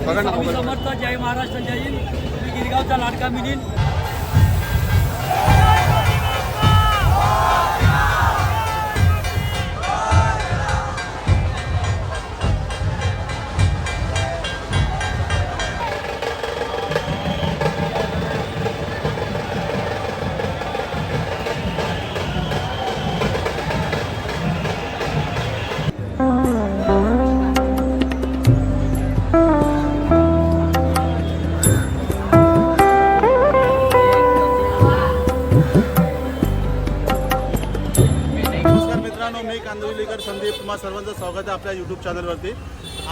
स्वामी समर्थ. जय महाराष्ट्र, जय हिंद. मी गिरगावचा लाडका मिलिंद. मी कांदिवलीकर संदीप, तुम्हा सर्वांचं स्वागत आहे आपल्या यूट्यूब चॅनलवरती.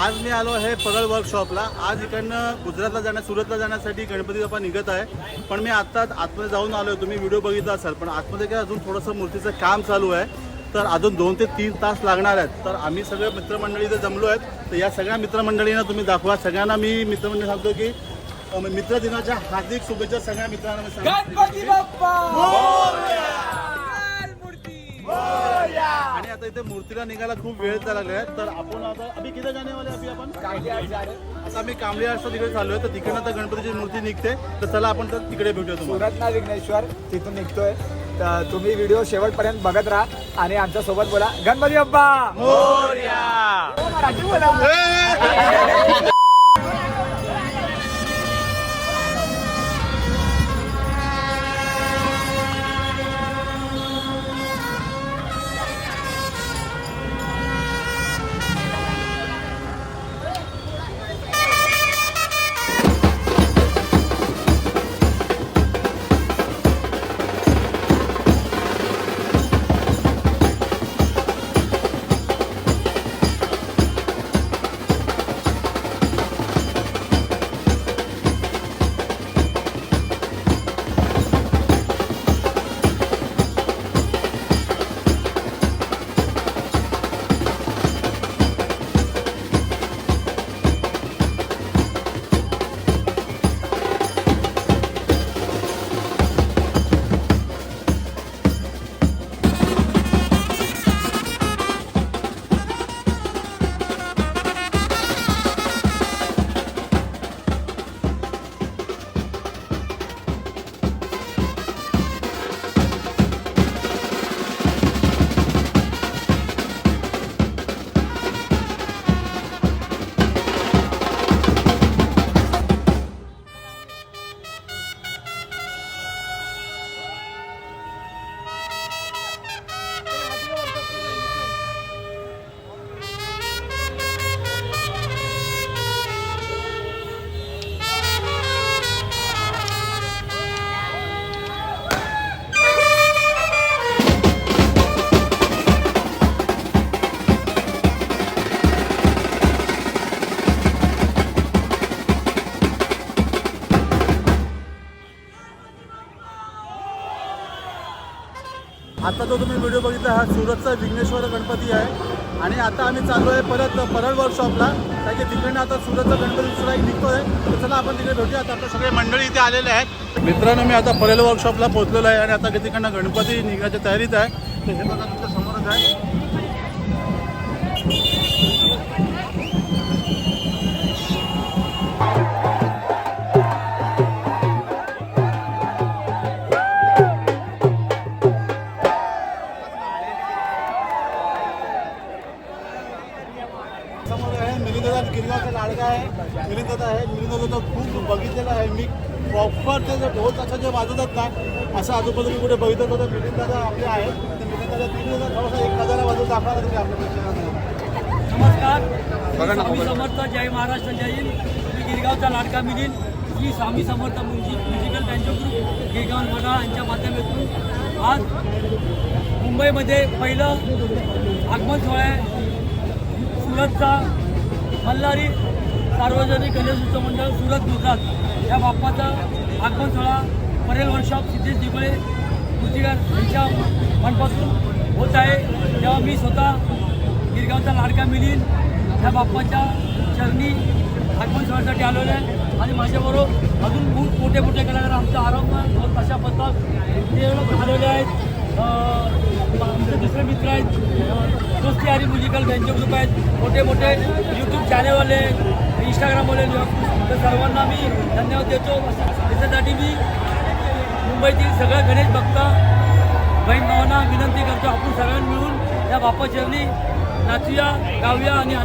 आज मी आलो आहे परळ वर्कशॉपला. आज इकडनं गुजरातला सुरतला जाण्यासाठी गणपती बाप्पा निघत आहे. पण मी आत्ताच आतमध्ये जाऊन आलो आहे. तुम्ही व्हिडिओ बघितला असाल, पण आतमध्ये काय अजून थोडंसं मूर्तीचं काम चालू आहे. तर अजून 2 ते 3 तास लागणार आहेत. तर आम्ही सगळे मित्रमंडळी इथे जमलो आहेत. तर या सगळ्या मित्रमंडळींना तुम्ही दाखवा. सगळ्यांना मी मित्रमंडळी सांगतो की मित्र दिनाच्या हार्दिक शुभेच्छा सगळ्या मित्रांना मी सांगतो. आणि आता इथे मूर्तीला निघायला खूप वेळ लागला आहे. तर आपण आता अभि किती जाने वाले अभि आपण आता आम्ही कांबळे असतो तिकडे चालू आहे. तर तिकडनं आता गणपतीची मूर्ती निघते. तर चला आपण तर तिकडे भेटूया. सुरतना विघ्नेश्वर तिथून निघतोय. तर तुम्ही व्हिडिओ शेवटपर्यंत बघत राहा आणि आमच्या सोबत बोला गणपती बाप्पा मोरया. मराठी बोला. आता जो तुम्ही व्हिडिओ बघितला हा सुरतचा विघ्नेश्वर गणपती आहे. आणि आता आम्ही चाललो आहे परत परळ वर्कशॉपला. कारण की तिकडनं आता सुरतचा गणपती दुसरा एक निघतोय. तर चला आपण तिकडे भेटूया. आता सगळे मंडळी इथे आलेले आहेत. मित्रांनो, मी आता परळ वर्कशॉपला पोहोचलेलो आहे आणि आता तिकडनं गणपती निघण्याच्या तयारीत आहे. तर हे बघा तुमच्या समोरच आहे. गिरगावचा लाडका आहे मिलिंद दादा आहे. मिलिंद दादा खूप बघितलेला आहे मी. प्रॉपर ते ढोल ताशा जे वाजवतात ना, असं आजूबाजूला कुठे बघितलं होतं. मिलिंद दादा आपले आहेत. तर मिलिंद दादा 3 थोडासा 1000 वाजवून दाखवा तुम्ही आपल्या. नमस्कार. स्वामी समर्थ. जय महाराष्ट्र, जय हिंद. मी गिरगावचा लाडका Milind. Shri Swami Samarth musical banjo group Girgaon मडा यांच्या माध्यमातून आज मुंबईमध्ये पहिलं आगमन सोहळा आहे. सुरतचा मल्हारी सार्वजनिक गणेश उत्सव मंडळ सुरत गुजरात या बाप्पाचा आगमन सोहळा परेल वर्कशॉप सिद्धेश दिगळे मूर्तिकार यांच्या मनपासून होत आहे. तेव्हा मी स्वतः गिरगावचा लाडका मिलिंद या बाप्पाच्या चरणी आगमन सोहळ्यासाठी आलेलो आहे. आणि माझ्याबरोबर अजून खूप मोठे मोठे कलाकार आमचा आरंभ तशा पद्धत ते लोक आलेले आहेत. आमचे दुसरे मित्र आहेत दोस्ती आणि म्युझिकल बँजो ग्रुप आहेत. मोठे मोठे यूट्यूब चॅनलवाले इंस्टाग्रामवर तर सर्वांना मी धन्यवाद देतो. त्याच्यासाठी मी मुंबईतील सगळं गणेश भक्त बहीण भावांना विनंती करतो, आपण सर्वांनी मिळून या बाप्पा जेवणी नाचूया, गाऊया आणि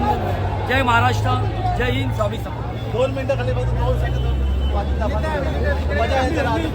जय महाराष्ट्र, जय हिंद, स्वामी समर्थ. 2 मिनिटं खाली फक्त 2 सेकंद मजा येते राहते.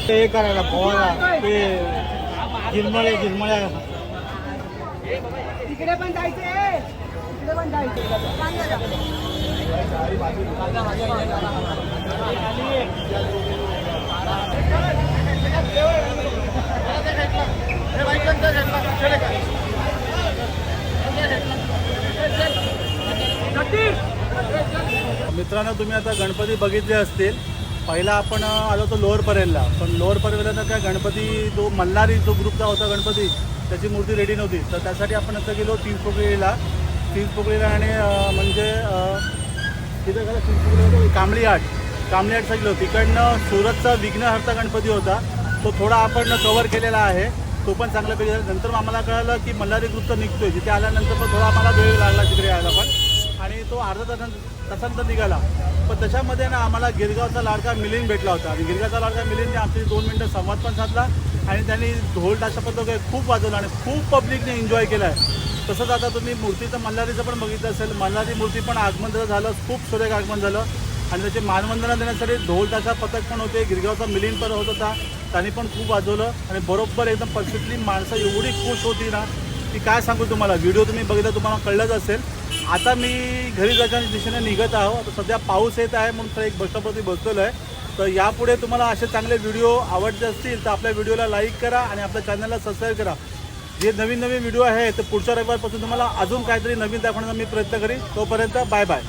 ते करायला पोहायला ते गिरमळ्या तिकडे पण जायचंय, तिकडे पण मित्रांनो, तुम्ही आता गणपती बघितले असतील. पहिला आपण आलो होतो लोअर परेलला, पण लोअर परेलला काय गणपती जो मल्हारी जो ग्रुपचा होता गणपती त्याची मूर्ती रेडी नव्हती. तर त्यासाठी आपण आता गेलो तीन पोकळीला आणि म्हणजे तिथे कांबळी आठ साईडला होती. तिकडनं सुरतचा विघ्नहर्ता गणपती होता, तो थोडा आपण कव्हर केलेला आहे, तो पण चांगला केलेला. नंतर आम्हाला कळलं की मल्हारी ग्रुपचा निघतोय, तिथे आल्यानंतर पण थोडा आम्हाला वेळ लागला तिकडे यायला पण, आणि तो अर्धा तासानंतर निघाला. पण त्याच्यामध्ये ना आम्हाला गिरगावचा लाडका मिलिंद भेटला होता, आणि गिरगावचा लाडका मिलिंदने आमची 2 मिनटं संवाद पण साधला, आणि त्यांनी ढोल ताशापत्र खूप वाजवलं आणि खूप पब्लिकने एन्जॉय केला आहे. तसंच आता तुम्ही मूर्तीचं मल्हारीचं पण बघितलं असेल, मल्हारी मूर्ती पण आगमन त्याचं झालं, खूप सुरेख आगमन झालं, आणि त्याचे मानवंदना देण्यासाठी ढोल ताशा पथक पण होते. गिरगावचा मिलिंद पण होत होता, त्यांनी पण खूप वाजवलं, आणि बरोबर एकदम परफेक्टली माणसं एवढी खुश होती ना की काय सांगू तुम्हाला. व्हिडिओ तुम्ही बघितला तुम्हाला कळलंच असेल. आता मी घरी जायच्या दिशेने निघत आहो. आता सध्या पाऊस येत आहे म्हणून एक बस स्टॉपवरती बसलेलो आहे. तर यापुढे तुम्हाला असे चांगले व्हिडिओ आवडते असतील तर आपल्या व्हिडिओला लाईक करा आणि आपल्या चॅनलला सबस्क्राईब करा. जे नवीन व्हिडिओ आहे ते पुढच्या रविवारपासून तुम्हाला अजून काहीतरी नवीन दाखवण्याचा मी प्रयत्न करीन. तोपर्यंत बाय बाय.